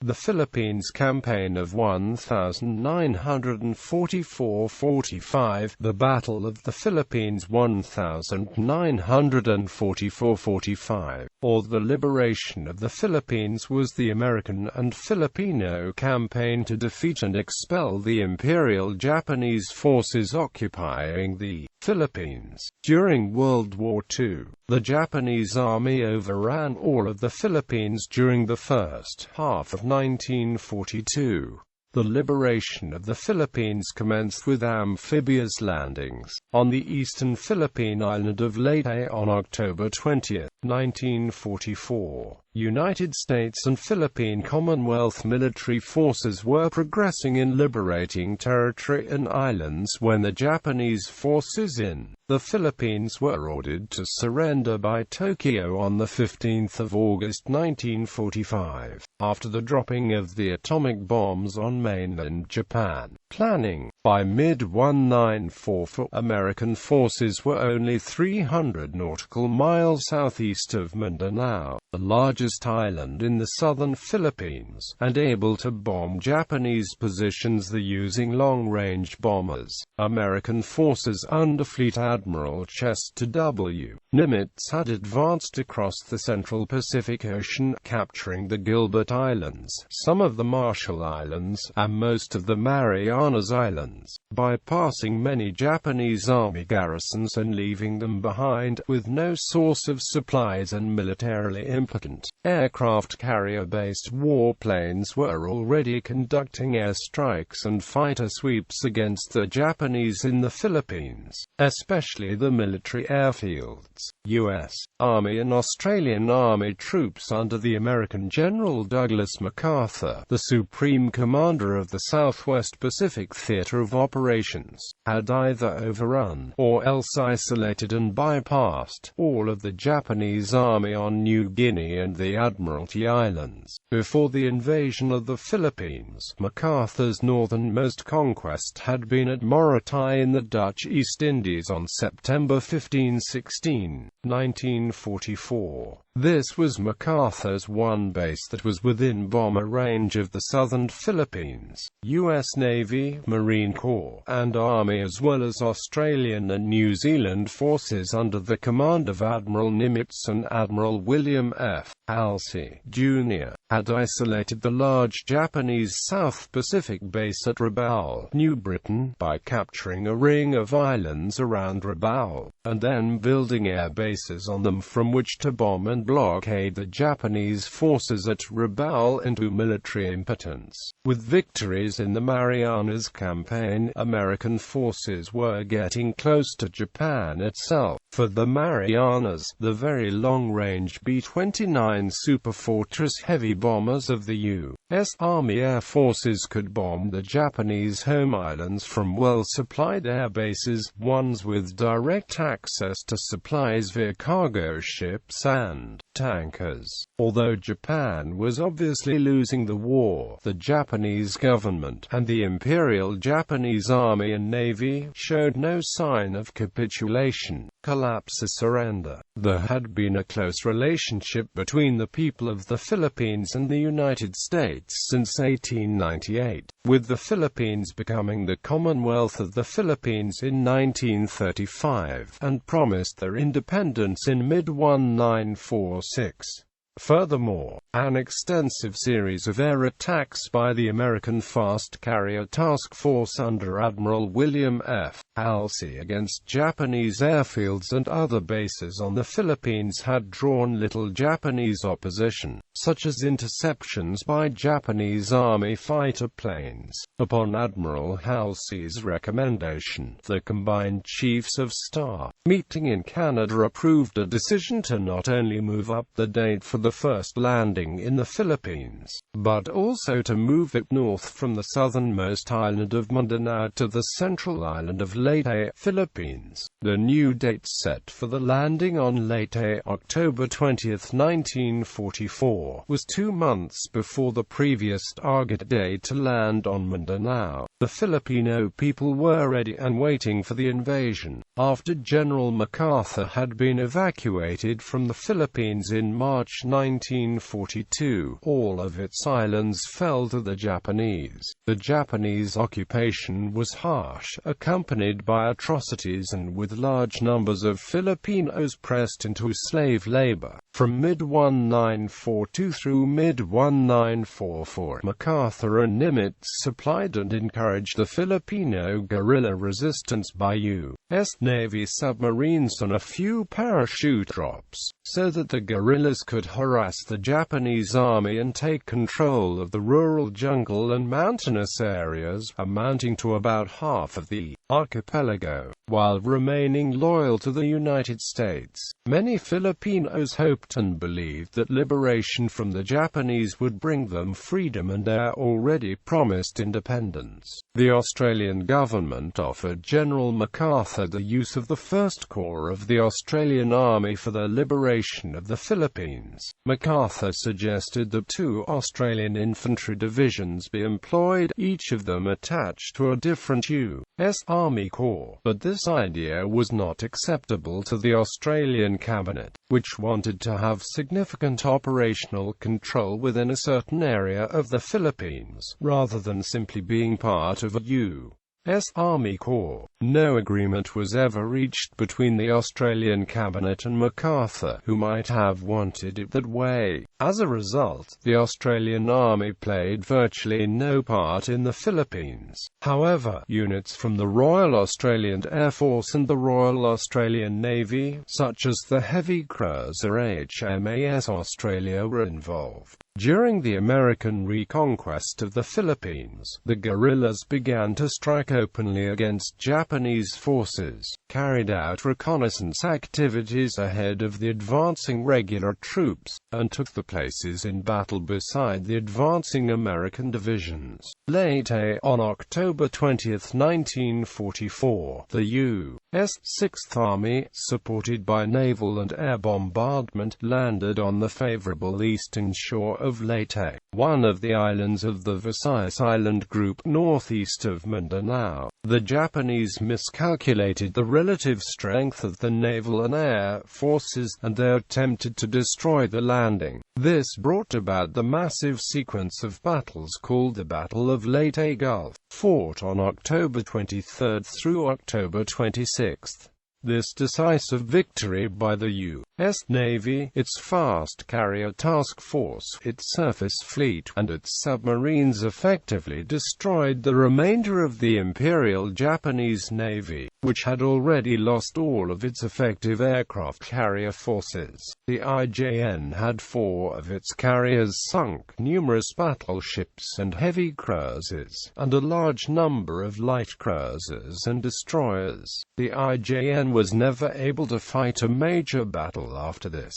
The Philippines Campaign of 1944–45, the Battle of the Philippines 1944–45, or the liberation of the Philippines was the American and Filipino campaign to defeat and expel the Imperial Japanese forces occupying the Philippines. During World War II, the Japanese army overran all of the Philippines during the first half of 1942. The liberation of the Philippines commenced with amphibious landings on the eastern Philippine island of Leyte on October 20, 1944. United States and Philippine Commonwealth military forces were progressing in liberating territory and islands when the Japanese forces in the Philippines were ordered to surrender by Tokyo on 15 August 1945, after the dropping of the atomic bombs on mainland Japan. Planning by mid-1944, American forces were only 300 nautical miles southeast of Mindanao, the largest island in the southern Philippines, and able to bomb Japanese positions using long-range bombers. American forces under Fleet Admiral Chester W. Nimitz had advanced across the central Pacific Ocean, capturing the Gilbert Islands, some of the Marshall Islands, and most of the Marianas Islands, bypassing many Japanese army garrisons and leaving them behind, with no source of supplies and militarily impotent. Aircraft carrier-based warplanes were already conducting airstrikes and fighter sweeps against the Japanese in the Philippines, especially the military airfields. U.S. Army and Australian Army troops under the American General Douglas MacArthur, the Supreme Commander of the Southwest Pacific Theater of Operations, had either overrun, or else isolated and bypassed, all of the Japanese Army on New Guinea and the Admiralty Islands. Before the invasion of the Philippines, MacArthur's northernmost conquest had been at Morotai in the Dutch East Indies on September 15–16, 1944. This was MacArthur's one base that was within bomber range of the southern Philippines. U.S. Navy, Marine Corps, and Army as well as Australian and New Zealand forces under the command of Admiral Nimitz and Admiral William F. Halsey, Jr., had isolated the large Japanese South Pacific base at Rabaul, New Britain, by capturing a ring of islands around Rabaul, and then building air bases on them from which to bomb and blockade the Japanese forces at Rabaul into military impotence. With victories in the Marianas Campaign, American forces were getting close to Japan itself. For the Marianas, the very long-range B-29 Superfortress heavy bombers of the U.S. Army Air Forces could bomb the Japanese home islands from well-supplied air bases, ones with direct access to supplies via cargo ships and tankers. Although Japan was obviously losing the war, the Japanese government, and the Imperial Japanese Army and Navy, showed no sign of capitulation, collapse or surrender. There had been a close relationship between the people of the Philippines and the United States since 1898, with the Philippines becoming the Commonwealth of the Philippines in 1935, and promised their independence in mid-1946. Furthermore, an extensive series of air attacks by the American Fast Carrier Task Force under Admiral William F. Halsey against Japanese airfields and other bases on the Philippines had drawn little Japanese opposition, such as interceptions by Japanese Army fighter planes. Upon Admiral Halsey's recommendation, the Combined Chiefs of Staff meeting in Canada approved a decision to not only move up the date for the first landing in the Philippines, but also to move it north from the southernmost island of Mindanao to the central island of Leyte, Philippines. The new date set for the landing on Leyte, October 20, 1944, was 2 months before the previous target date to land on Mindanao. The Filipino people were ready and waiting for the invasion, after General MacArthur had been evacuated from the Philippines in March 1942, all of its islands fell to the Japanese. The Japanese occupation was harsh, accompanied by atrocities and with large numbers of Filipinos pressed into slave labor. From mid-1942 through mid-1944, MacArthur and Nimitz supplied and encouraged the Filipino guerrilla resistance by U.S. Navy submarines on a few parachute drops, so that the guerrillas could harass the Japanese army and take control of the rural jungle and mountainous areas, amounting to about half of the archipelago, while remaining loyal to the United States. Many Filipinos hoped and believed that liberation from the Japanese would bring them freedom and their already promised independence. The Australian government offered General MacArthur the use of the 1st Corps of the Australian Army for the liberation of the Philippines. MacArthur suggested that 2 Australian infantry divisions be employed, each of them attached to a different U.S. Army Corps, but this idea was not acceptable to the Australian cabinet, which wanted to have significant operational control within a certain area of the Philippines, rather than simply being part of a U.S. Army Corps. No agreement was ever reached between the Australian cabinet and MacArthur, who might have wanted it that way. As a result, the Australian Army played virtually no part in the Philippines. However, units from the Royal Australian Air Force and the Royal Australian Navy, such as the heavy cruiser HMAS Australia, were involved. During the American reconquest of the Philippines, the guerrillas began to strike openly against Japanese forces, carried out reconnaissance activities ahead of the advancing regular troops, and took the places in battle beside the advancing American divisions. Leyte, on October 20, 1944, the U.S. 6th Army, supported by naval and air bombardment, landed on the favorable eastern shore of Leyte, one of the islands of the Visayas Island group northeast of Mindanao. The Japanese miscalculated the relative strength of the naval and air forces, and they attempted to destroy the landing. This brought about the massive sequence of battles called the Battle of Leyte Gulf, fought on October 23 through October 26. This decisive victory by the U.S. Navy, its fast carrier task force, its surface fleet, and its submarines effectively destroyed the remainder of the Imperial Japanese Navy, which had already lost all of its effective aircraft carrier forces. The IJN had 4 of its carriers sunk, numerous battleships and heavy cruisers, and a large number of light cruisers and destroyers. The IJN was never able to fight a major battle after this.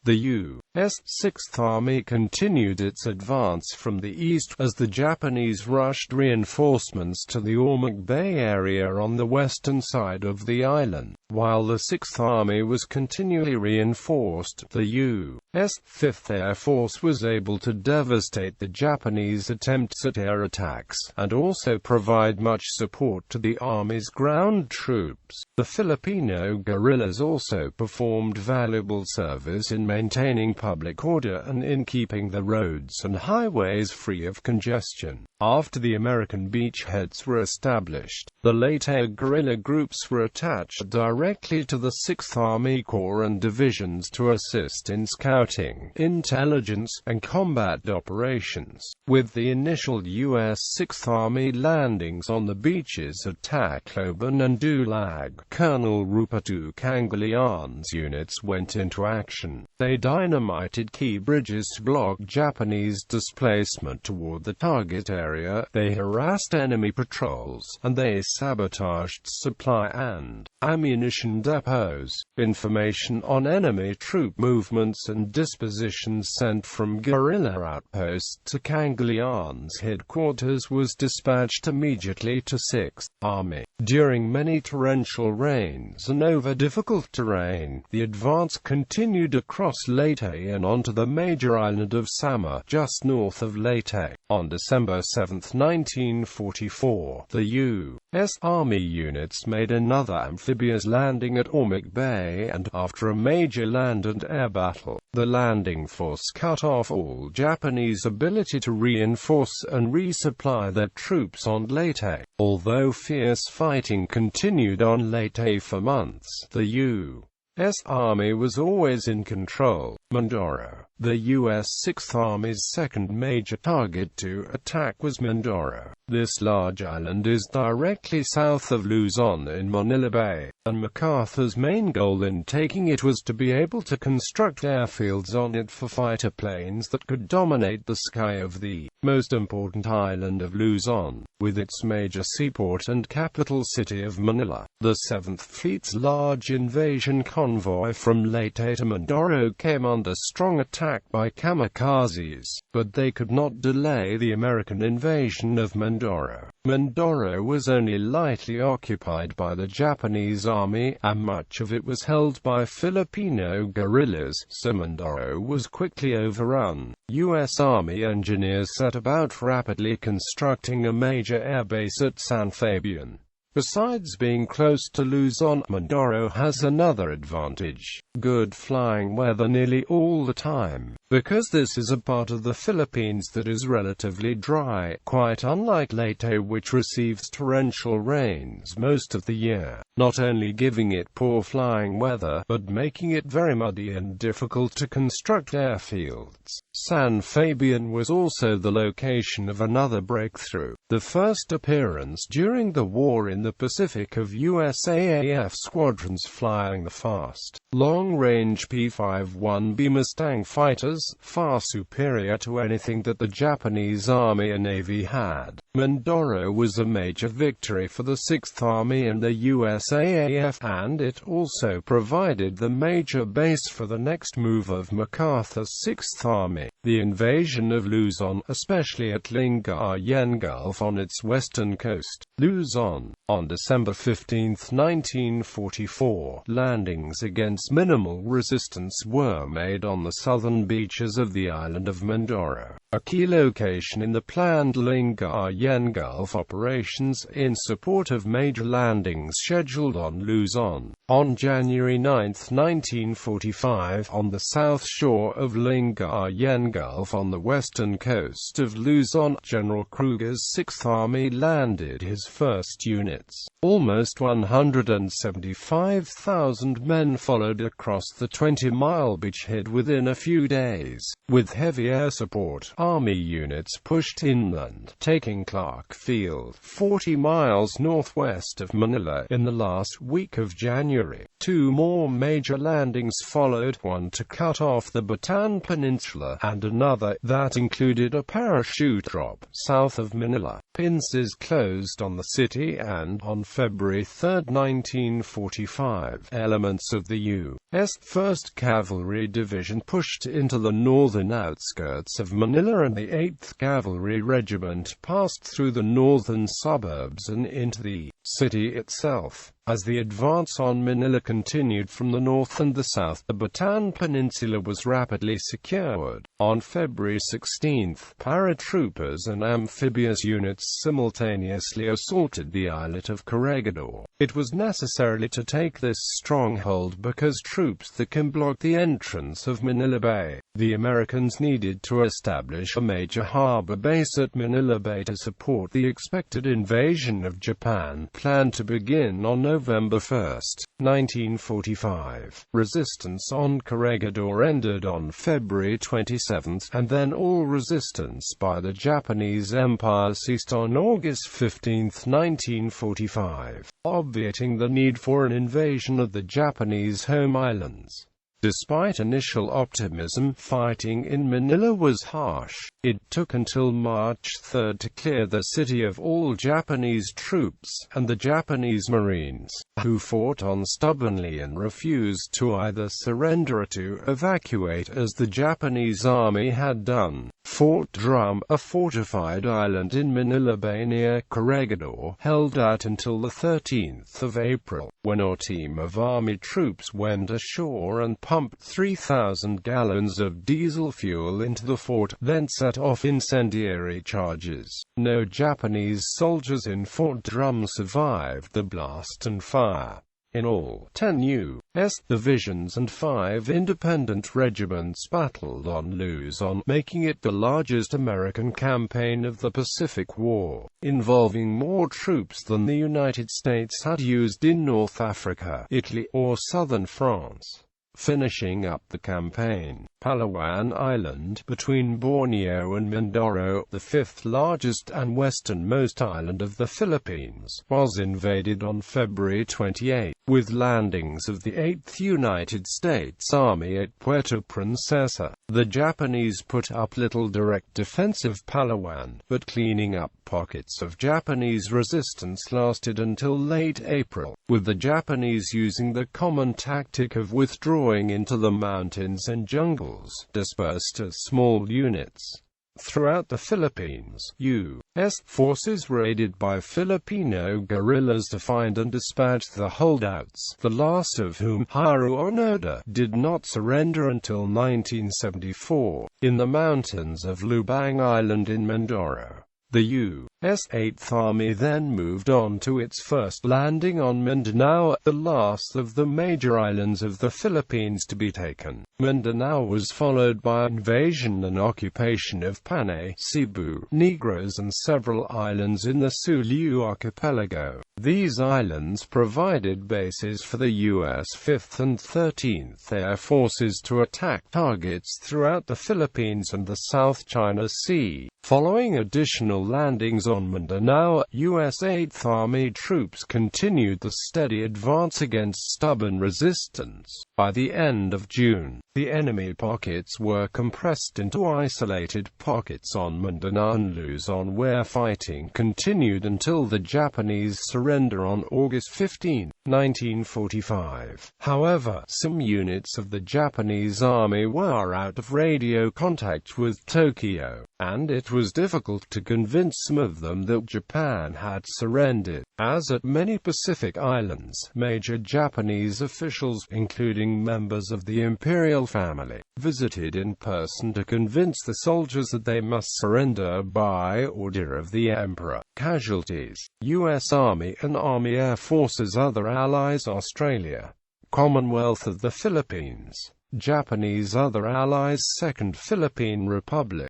The U.S. 6th Army continued its advance from the east, as the Japanese rushed reinforcements to the Ormoc Bay area on the western side of the island. While the 6th Army was continually reinforced, the U.S. 5th Air Force was able to devastate the Japanese attempts at air attacks, and also provide much support to the Army's ground troops. The Filipino guerrillas also performed valuable service in maintaining public order and in keeping the roads and highways free of congestion. After the American beachheads were established, the Leyte guerrilla groups were attached directly to the 6th Army Corps and divisions to assist in scouting, intelligence, and combat operations. With the initial U.S. 6th Army landings on the beaches at Tacloban and Dulag, Colonel Rupatu Cangilian's units went into action. They dynamited key bridges to block Japanese displacement toward the target area. They harassed enemy patrols, and they sabotaged supply and ammunition depots. Information on enemy troop movements and dispositions sent from guerrilla outposts to Cangilian's headquarters was dispatched immediately to 6th Army. During many torrential rains and over difficult terrain, the advance continued across Leyte and onto the major island of Samar, just north of Leyte. On December 7th, 1944, the U.S. Army units made another amphibious landing at Ormoc Bay, and, after a major land and air battle, the landing force cut off all Japanese ability to reinforce and resupply their troops on Leyte. Although fierce fighting continued on Leyte for months, the U.S. Army was always in control. Mindoro. The U.S. Sixth Army's second major target to attack was Mindoro. This large island is directly south of Luzon in Manila Bay, and MacArthur's main goal in taking it was to be able to construct airfields on it for fighter planes that could dominate the sky of the most important island of Luzon, with its major seaport and capital city of Manila. The 7th Fleet's large invasion convoy from Leyte to Mindoro came under strong attack by kamikazes, but they could not delay the American invasion of Mindoro. Mindoro was only lightly occupied by the Japanese army, and much of it was held by Filipino guerrillas, so Mindoro was quickly overrun. U.S. Army engineers set about rapidly constructing a major airbase at San Fabian. Besides being close to Luzon, Mindoro has another advantage: good flying weather nearly all the time. Because this is a part of the Philippines that is relatively dry, quite unlike Leyte, which receives torrential rains most of the year, not only giving it poor flying weather, but making it very muddy and difficult to construct airfields. San Fabian was also the location of another breakthrough: the first appearance during the war in the Pacific of USAAF squadrons flying the fast, long-range P-51B Mustang fighters, far superior to anything that the Japanese Army and Navy had. Mindoro was a major victory for the 6th Army and the USAAF, and it also provided the major base for the next move of MacArthur's 6th Army, the invasion of Luzon, especially at Lingayen Gulf on its western coast. Luzon. On December 15, 1944, landings against minimal resistance were made on the southern beaches of the island of Mindoro, a key location in the planned Lingayen Gulf operations, in support of major landings scheduled on Luzon. On January 9, 1945, on the south shore of Lingayen Gulf on the western coast of Luzon, General Kruger's 6th Army landed his first units. Almost 175,000 men followed across the 20-mile beachhead within a few days. With heavy air support, Army units pushed inland, taking Clark Field, 40 miles northwest of Manila, in the last week of January. Two more major landings followed, one to cut off the Bataan Peninsula, and another that included a parachute drop south of Manila. Pinces closed on the city, and on February 3, 1945, elements of the U.S. 1st Cavalry Division pushed into the northern outskirts of Manila, and the 8th Cavalry Regiment passed through the northern suburbs and into the city itself. As the advance on Manila continued from the north and the south, the Bataan Peninsula was rapidly secured. On February 16, paratroopers and amphibious units simultaneously assaulted the islet of Corregidor. It was necessary to take this stronghold because troops that can block the entrance of Manila Bay. The Americans needed to establish a major harbor base at Manila Bay to support the expected invasion of Japan, planned to begin on November 1, 1945. Resistance on Corregidor ended on February 27, and then all resistance by the Japanese Empire ceased on August 15, 1945, obviating the need for an invasion of the Japanese home islands. Despite initial optimism, fighting in Manila was harsh. It took until March 3 to clear the city of all Japanese troops, and the Japanese Marines, who fought on stubbornly and refused to either surrender or to evacuate as the Japanese army had done, Fort Drum, a fortified island in Manila Bay near Corregidor, held out until the 13th of April, when a team of Army troops went ashore and pumped 3,000 gallons of diesel fuel into the fort, then set off incendiary charges. No Japanese soldiers in Fort Drum survived the blast and fire. In all, 10 U.S. divisions and 5 independent regiments battled on Luzon, making it the largest American campaign of the Pacific War, involving more troops than the United States had used in North Africa, Italy, or southern France. Finishing up the campaign, Palawan Island, between Borneo and Mindoro, the 5th largest and westernmost island of the Philippines, was invaded on February 28, with landings of the 8th United States Army at Puerto Princesa. The Japanese put up little direct defense of Palawan, but cleaning up pockets of Japanese resistance lasted until late April, with the Japanese using the common tactic of withdrawing into the mountains and jungles, dispersed as small units. Throughout the Philippines, U.S. forces raided by Filipino guerrillas to find and dispatch the holdouts, the last of whom, Hiroo Onoda, did not surrender until 1974, in the mountains of Lubang Island in Mindoro. The U.S. 8th Army then moved on to its first landing on Mindanao, the last of the major islands of the Philippines to be taken. Mindanao was followed by invasion and occupation of Panay, Cebu, Negros and several islands in the Sulu archipelago. These islands provided bases for the U.S. 5th and 13th Air Forces to attack targets throughout the Philippines and the South China Sea. Following additional landings on Mindanao, U.S. 8th Army troops continued the steady advance against stubborn resistance. By the end of June, the enemy pockets were compressed into isolated pockets on Mindanao and Luzon, where fighting continued until the Japanese surrender on August 15, 1945. However, some units of the Japanese army were out of radio contact with Tokyo, and it was difficult to convince some of them that Japan had surrendered. As at many Pacific islands, major Japanese officials, including members of the imperial family, visited in person to convince the soldiers that they must surrender by order of the emperor. Casualties: U.S. Army and Army Air Forces. Other allies: Australia, Commonwealth of the Philippines, Japanese. Other allies: Second Philippine Republic.